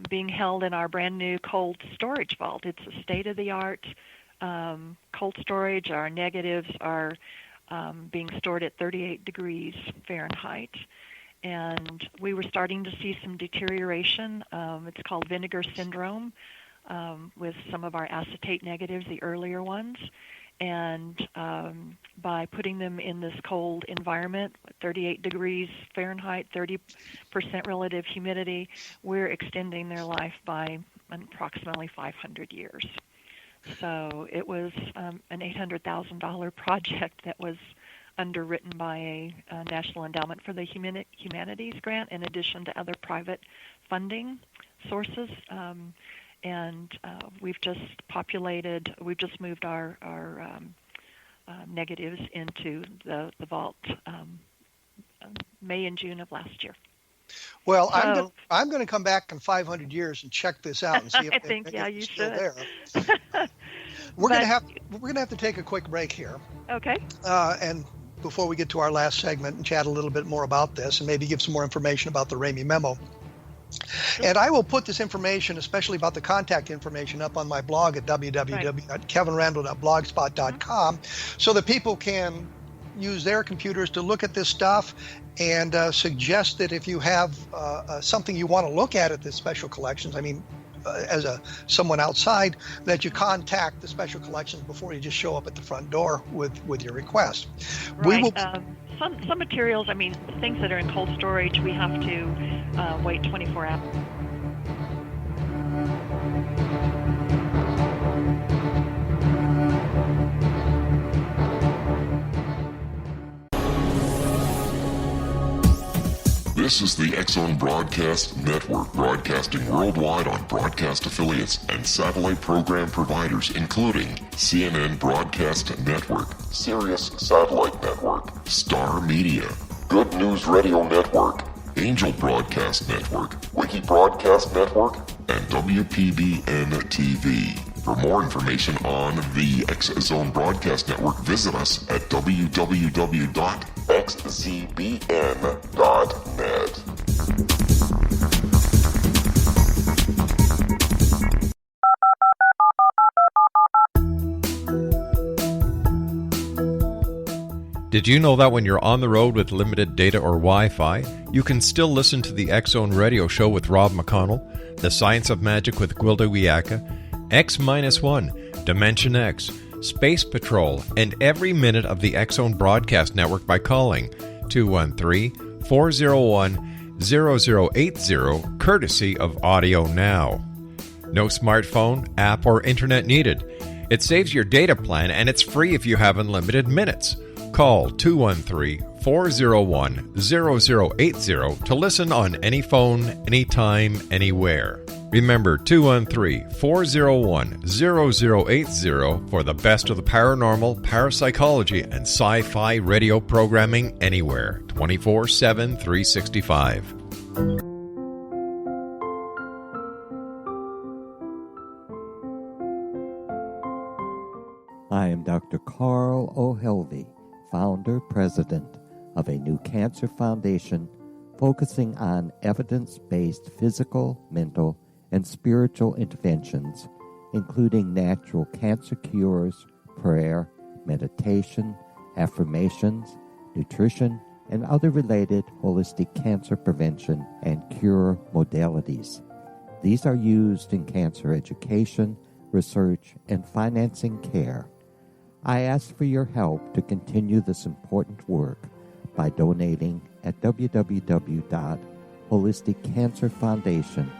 D: being held in our brand new cold storage vault. It's a state-of-the-art cold storage. Our negatives are being stored at 38 degrees Fahrenheit. And we were starting to see some deterioration. It's called vinegar syndrome with some of our acetate negatives, the earlier ones. And by putting them in this cold environment, 38 degrees Fahrenheit, 30% relative humidity, we're extending their life by approximately 500 years. So it was an $800,000 project that was underwritten by a National Endowment for the Humanities grant, in addition to other private funding sources. And we've just moved our negatives into the vault May and June of last year.
C: Well, I'm going to come back in 500 years and check this out and see if
D: you
C: it's still
D: should.
C: there. We're going to have to take a quick break here.
D: Okay.
C: And before we get to our last segment and chat a little bit more about this and maybe give some more information about the Ramey Memo. And I will put this information, especially about the contact information, up on my blog at www.kevinrandle.blogspot.com so that people can use their computers to look at this stuff and suggest that if you have something you want to look at this special collections, as someone outside, that you contact the special collections before you just show up at the front door with your request.
D: Right. Some materials, things that are in cold storage, we have to wait 24 hours.
A: This is the X-Zone Broadcast Network, broadcasting worldwide on broadcast affiliates and satellite program providers, including CNN Broadcast Network, Sirius Satellite Network, Star Media, Good News Radio Network, Angel Broadcast Network, Wiki Broadcast Network, and WPBN TV. For more information on the X-Zone Broadcast Network, visit us at www.xzbn.net.
B: Did you know that when you're on the road with limited data or Wi-Fi, you can still listen to the X-Zone Radio Show with Rob McConnell, The Science of Magic with Gwilda Wiyaka, X-1, Dimension X, Space Patrol, and every minute of the X-Zone Broadcast Network by calling 213-401 0080, courtesy of Audio Now. No smartphone, app, or internet needed. It saves your data plan and it's free if you have unlimited minutes. Call 213-401-0080 to listen on any phone, anytime, anywhere. Remember 213-401-0080 for the best of the paranormal, parapsychology, and sci-fi radio programming anywhere, 24/7, 365.
G: I am Dr. Carl O'Helvey, founder, president of a new cancer foundation focusing on evidence-based physical, mental, and spiritual interventions, including natural cancer cures, prayer, meditation, affirmations, nutrition, and other related holistic cancer prevention and cure modalities. These are used in cancer education, research, and financing care. I ask for your help to continue this important work by donating at www.holisticcancerfoundation.com.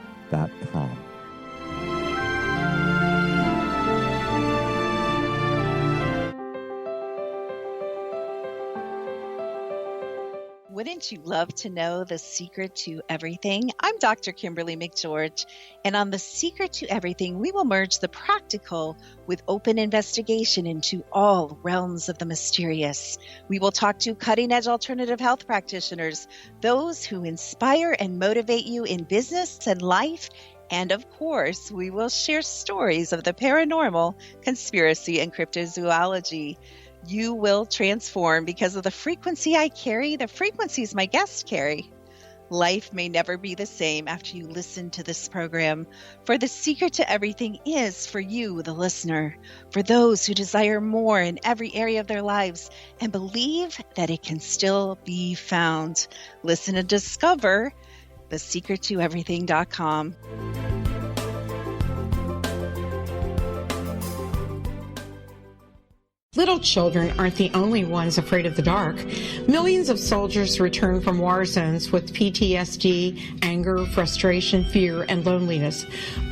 H: Wouldn't you love to know the secret to everything? I'm Dr. Kimberly McGeorge, and on The Secret to Everything, we will merge the practical with open investigation into all realms of the mysterious. We will talk to cutting-edge alternative health practitioners, those who inspire and motivate you in business and life, and of course, we will share stories of the paranormal, conspiracy, and cryptozoology. You will transform because of the frequency I carry, the frequencies my guests carry. Life may never be the same after you listen to this program, for the secret to everything is for you, the listener, for those who desire more in every area of their lives and believe that it can still be found. Listen and discover thesecrettoeverything.com.
I: Little children aren't the only ones afraid of the dark. Millions of soldiers return from war zones with PTSD, anger, frustration, fear, and loneliness,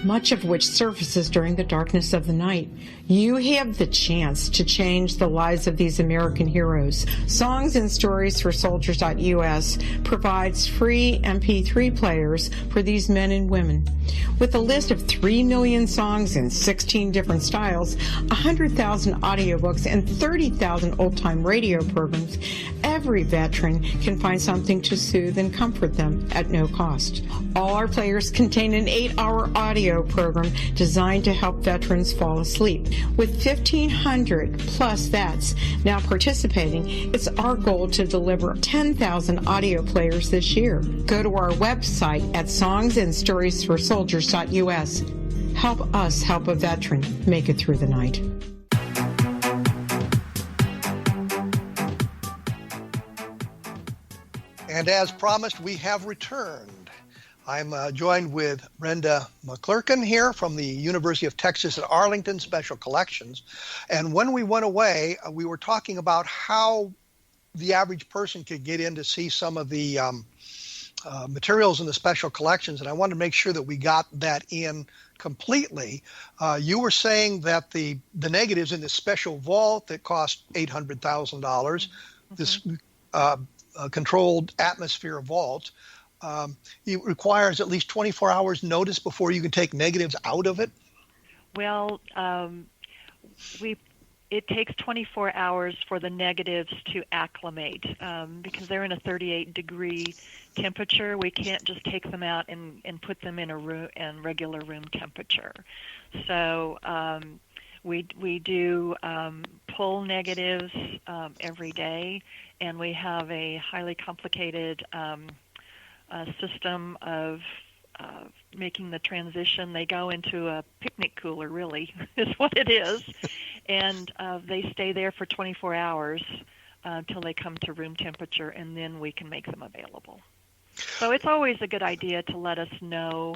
I: much of which surfaces during the darkness of the night. You have the chance to change the lives of these American heroes. Songs and Stories for Soldiers.us provides free MP3 players for these men and women. With a list of 3 million songs in 16 different styles, 100,000 audiobooks, and 30,000 old-time radio programs, every veteran can find something to soothe and comfort them at no cost. All our players contain an 8-hour audio program designed to help veterans fall asleep. With 1,500 plus vets now participating, it's our goal to deliver 10,000 audio players this year. Go to our website at songsandstoriesforsoldiers.us. Help us help a veteran make it through the night.
C: And as promised, we have returned. I'm joined with Brenda McCLURKIN here from the University of Texas at Arlington Special Collections. And when we went away, we were talking about how the average person could get in to see some of the materials in the special collections. And I wanted to make sure that we got that in completely. You were saying that the negatives in this special vault that cost $800,000, this controlled atmosphere vault, it requires at least 24 hours notice before you can take negatives out of it?
D: Well, it takes 24 hours for the negatives to acclimate because they're in a 38-degree temperature. We can't just take them out and put them in a room in regular room temperature. So we do pull negatives every day, and we have a highly complicated system of making the transition. They go into a picnic cooler, really, is what it is, and they stay there for 24 hours until they come to room temperature, and then we can make them available. So it's always a good idea to let us know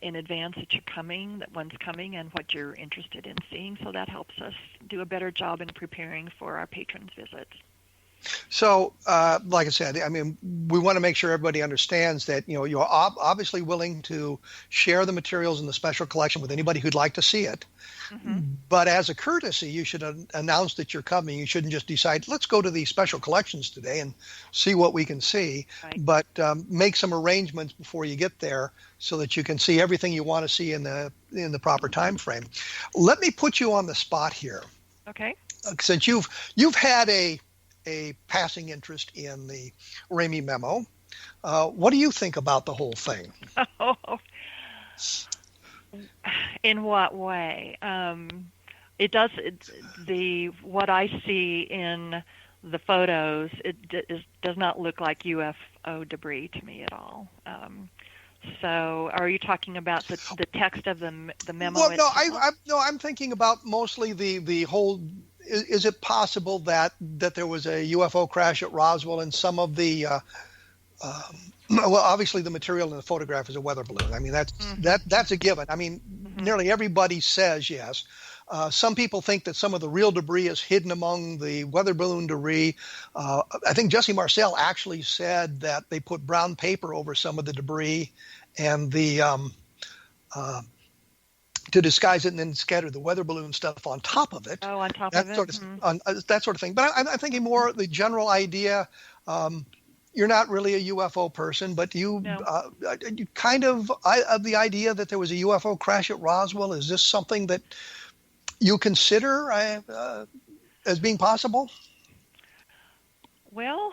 D: in advance that you're coming, that one's coming, and what you're interested in seeing, so that helps us do a better job in preparing for our patrons' visits.
C: So, like I said, I mean, we want to make sure everybody understands that, you're obviously willing to share the materials in the special collection with anybody who'd like to see it. Mm-hmm. But as a courtesy, you should announce that you're coming. You shouldn't just decide, let's go to the special collections today and see what we can see. Right. But make some arrangements before you get there so that you can see everything you want to see in the proper time frame. Let me put you on the spot here.
D: Okay.
C: Since you've had a passing interest in the Ramey memo. What do you think about the whole thing?
D: In what way? What I see in the photos, does not look like UFO debris to me at all. So, are you talking about the text of the memo?
C: Well, I'm thinking about mostly the whole. Is it possible that there was a UFO crash at Roswell and some of the well, obviously the material in the photograph is a weather balloon. I mean, that's a given. I mean, nearly everybody says yes. Some people think that some of the real debris is hidden among the weather balloon debris. I think Jesse Marcel actually said that they put brown paper over some of the debris and to disguise it and then scatter the weather balloon stuff on top of it.
D: Oh, on top of it?
C: That sort of thing. But I'm thinking more the general idea. You're not really a UFO person, but you kind of the idea that there was a UFO crash at Roswell. Is this something that you consider as being possible?
D: Well,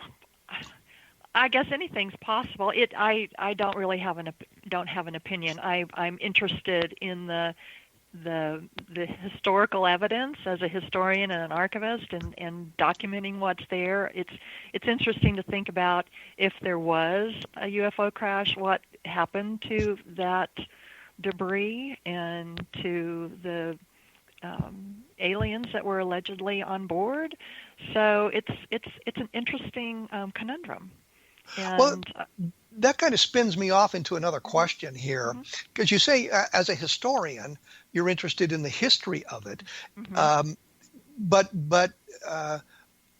D: I guess anything's possible. I don't really have an opinion. I'm interested in the historical evidence as a historian and an archivist, and documenting what's there. It's interesting to think about if there was a UFO crash, what happened to that debris and to the aliens that were allegedly on board. So it's an interesting conundrum. And,
C: that kind of spins me off into another question here, because you say as a historian you're interested in the history of it, but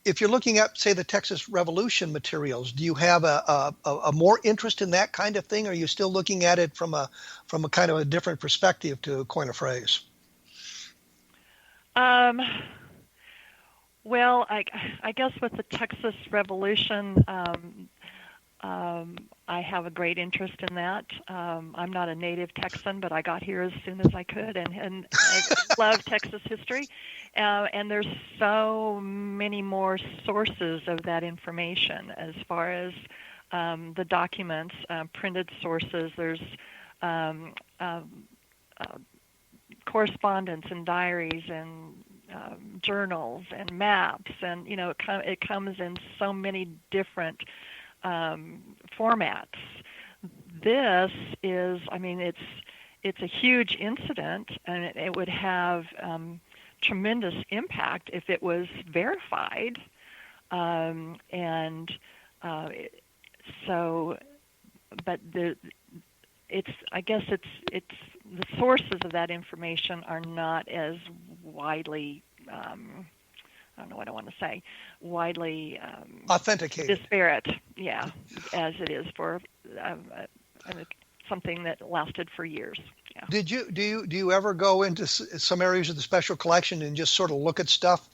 C: if you're looking at, say, the Texas Revolution materials, do you have a more interest in that kind of thing? Or are you still looking at it from a kind of a different perspective, to coin a phrase?
D: Well, I guess with the Texas Revolution, I have a great interest in that. I'm not a native Texan, but I got here as soon as I could, and I love Texas history. And there's so many more sources of that information as far as the documents, printed sources. There's correspondence and diaries and journals and maps, and it comes in so many different formats. This is, it's a huge incident, and it would have tremendous impact if it was verified. I guess it's the sources of that information are not as widely, I don't know what I want to say, widely
C: authenticated,
D: disparate, as it is for something that lasted for years. Yeah.
C: Do you ever go into some areas of the special collection and just sort of look at stuff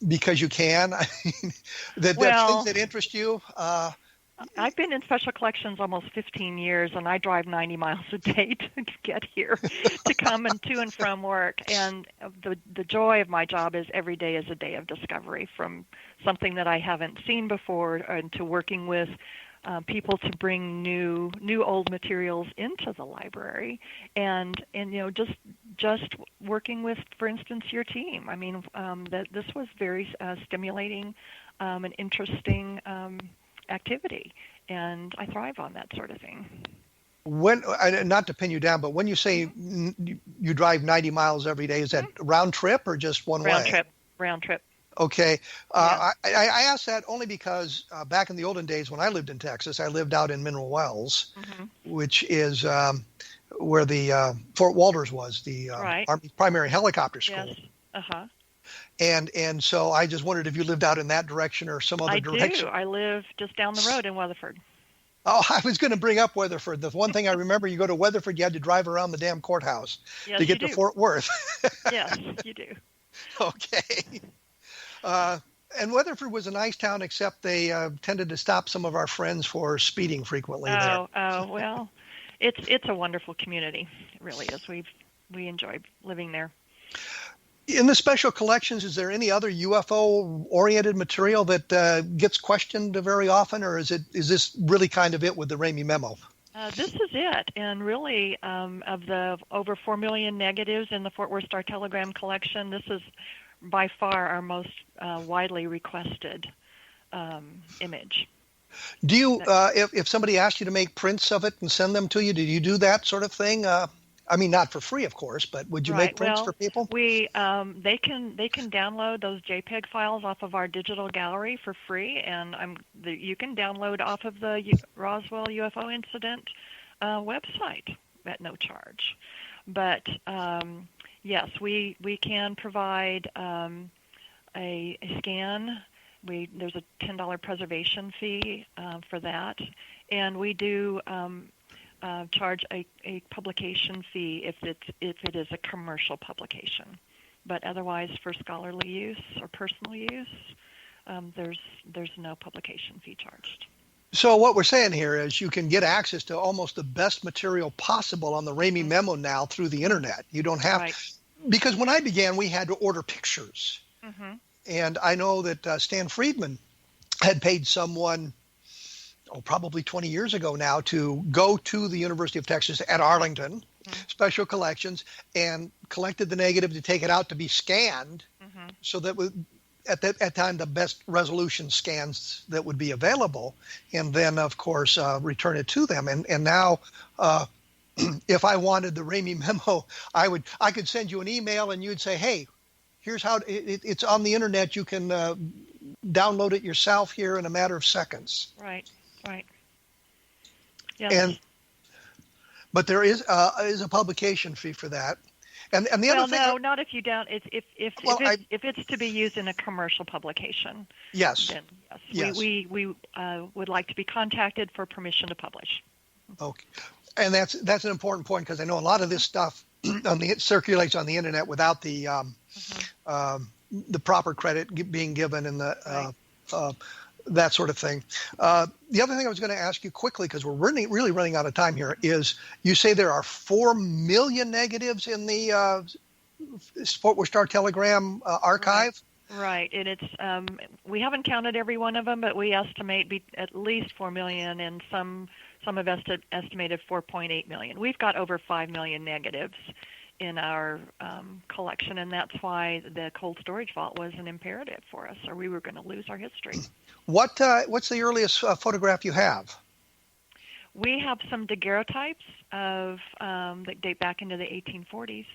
C: because you can? Things that interest you.
D: I've been in special collections almost 15 years, and I drive 90 miles a day to get here, to come to and from work. And the joy of my job is every day is a day of discovery, from something that I haven't seen before, and to working with people to bring new old materials into the library, and just working with, for instance, your team. That this was very stimulating and interesting activity, and I thrive on that sort of thing.
C: When, not to pin you down, but when you say you drive 90 miles every day, is that round trip or just one way?
D: Round trip.
C: Okay. I asked that only because back in the olden days when I lived in Texas, I lived out in Mineral Wells, which is where the Fort Walters was, the Army primary helicopter school.
D: Yes.
C: And so I just wondered if you lived out in that direction or some other direction.
D: I do. I live just down the road in Weatherford.
C: Oh, I was going to bring up Weatherford. The one thing I remember, you go to Weatherford, you had to drive around the damn courthouse to get to Fort Worth.
D: Yes, you do.
C: Okay. And Weatherford was a nice town, except they tended to stop some of our friends for speeding frequently there.
D: Oh, well, it's a wonderful community. It really is. We enjoy living there.
C: In the special collections, is there any other UFO-oriented material that gets questioned very often, or is this really kind of it with the Ramey Memo?
D: This is it, and really, of the over 4 million negatives in the Fort Worth Star-Telegram collection, this is by far our most widely requested image.
C: Do you, if somebody asked you to make prints of it and send them to you, did you do that sort of thing? I mean, not for free, of course, but would you make prints for people?
D: They can download those JPEG files off of our digital gallery for free, and you can download off of the Roswell UFO Incident website at no charge. But yes, we can provide a scan. There's a $10 preservation fee for that, and we do charge a publication fee if it is a commercial publication. But otherwise, for scholarly use or personal use, there's no publication fee charged.
C: So what we're saying here is you can get access to almost the best material possible on the Ramey Memo now through the internet. You don't have because when I began, we had to order pictures. Mm-hmm. And I know that Stan Friedman had paid someone, probably 20 years ago now, to go to the University of Texas at Arlington, special collections, and collected the negative to take it out to be scanned, so that at that time the best resolution scans that would be available, and then of course return it to them. And now if I wanted the Ramey Memo, I could send you an email and you'd say, hey, here's how it's on the internet. You can download it yourself here in a matter of seconds.
D: Right. Yes.
C: But there is a publication fee for that. And the other thing.
D: No, not if you don't. If it's to be used in a commercial publication.
C: Yes.
D: Then yes. We would like to be contacted for permission to publish.
C: Okay, and that's an important point, because I know a lot of this stuff circulates on the internet without the proper credit being given and the that sort of thing. The other thing I was going to ask you quickly, because we're really running out of time here, is you say there are 4 million negatives in the Fort Worth Star-Telegram archive?
D: Right. And it's we haven't counted every one of them, but we estimate at least 4 million, and some have estimated 4.8 million. We've got over 5 million negatives in our collection, and that's why the cold storage vault was an imperative for us, or we were going to lose our history.
C: What's the earliest photograph you have?
D: We have some daguerreotypes that date back into the 1840s.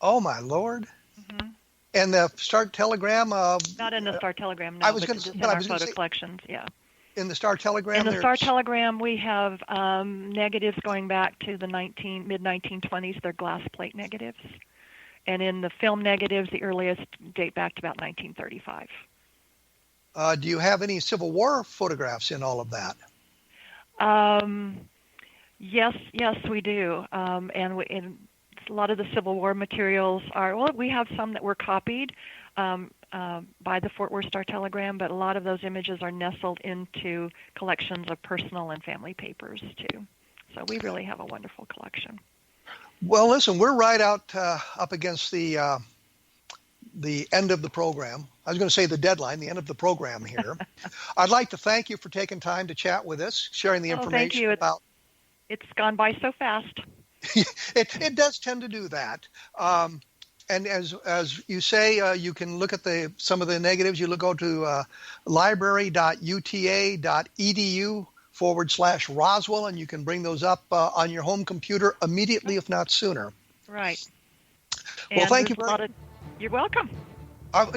C: Oh my Lord! Mm-hmm. And the Star-Telegram?
D: Not in the Star-Telegram, no. Our photo collections, yeah.
C: In the Star-Telegram?
D: In the Star-Telegram, we have negatives going back to the mid-1920s. They're glass plate negatives. And in the film negatives, the earliest date back to about 1935.
C: Do you have any Civil War photographs in all of that?
D: Yes, we do. And a lot of the Civil War materials we have some that were copied by the Fort Worth Star-Telegram, but a lot of those images are nestled into collections of personal and family papers, too. So we really have a wonderful collection.
C: Well, listen, we're right out up against the end of the program. I was going to say the deadline, the end of the program here. I'd like to thank you for taking time to chat with us, sharing the information.
D: Thank you. It's gone by so fast.
C: It does tend to do that. And as you say, you can look at some of the negatives. You go to library.uta.edu/Roswell, and you can bring those up on your home computer immediately, if not sooner.
D: Right.
C: Well, thank you.
D: You're welcome.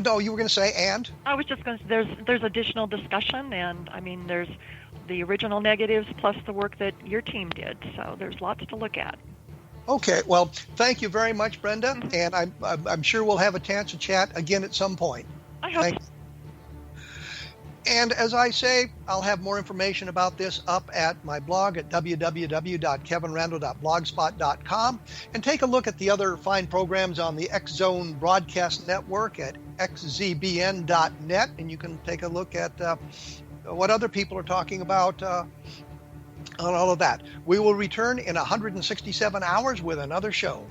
C: No, you were going to say, and?
D: I was just going to say there's additional discussion, and I mean there's the original negatives plus the work that your team did, so there's lots to look at.
C: Okay, well, thank you very much, Brenda, and I'm sure we'll have a chance to chat again at some point.
D: I hope so.
C: And as I say, I'll have more information about this up at my blog at www.kevinrandle.blogspot.com, and take a look at the other fine programs on the X Zone Broadcast Network at xzbn.net, and you can take a look at what other people are talking about on all of that. We will return in 167 hours with another show.